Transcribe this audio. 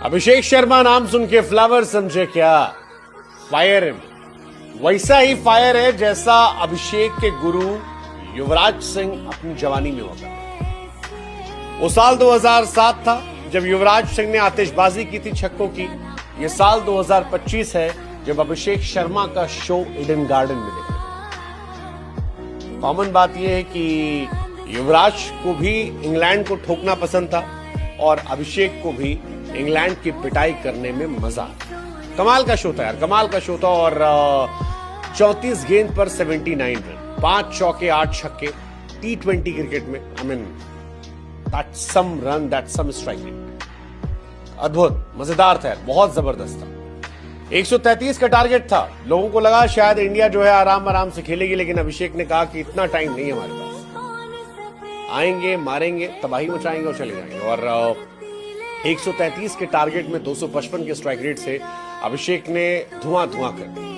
अभिषेक शर्मा नाम सुन के फ्लावर समझे क्या? फायर है, वैसा ही फायर है जैसा अभिषेक के गुरु युवराज सिंह अपनी जवानी में होता है। वो साल 2007 था जब युवराज सिंह ने आतिशबाजी की थी छक्कों की। ये साल 2025 है जब अभिषेक शर्मा का शो ईडन गार्डन में देखा। कॉमन बात यह है कि युवराज को भी इंग्लैंड को ठोकना पसंद था और अभिषेक को भी इंग्लैंड की पिटाई करने में मजा आता। कमाल का शो था यार, कमाल का शो था। और 34 गेंद पर 79 रन, 5 चौके 8 छक्के T20 क्रिकेट में। I mean that's some run, that's some striking. अद्भुत, मजेदार था यार, बहुत जबरदस्त था। 133 का टारगेट था। लोगों को लगा शायद इंडिया जो है आराम आराम से खेलेगी, लेकिन अभिषेक ने कहा कि इतना टाइम नहीं है हमारे पास, आएंगे, मारेंगे, तबाही मचाएंगे और चले जाएंगे। और 133 के टारगेट में 255 के स्ट्राइक रेट से अभिषेक ने धुआं कर दिया।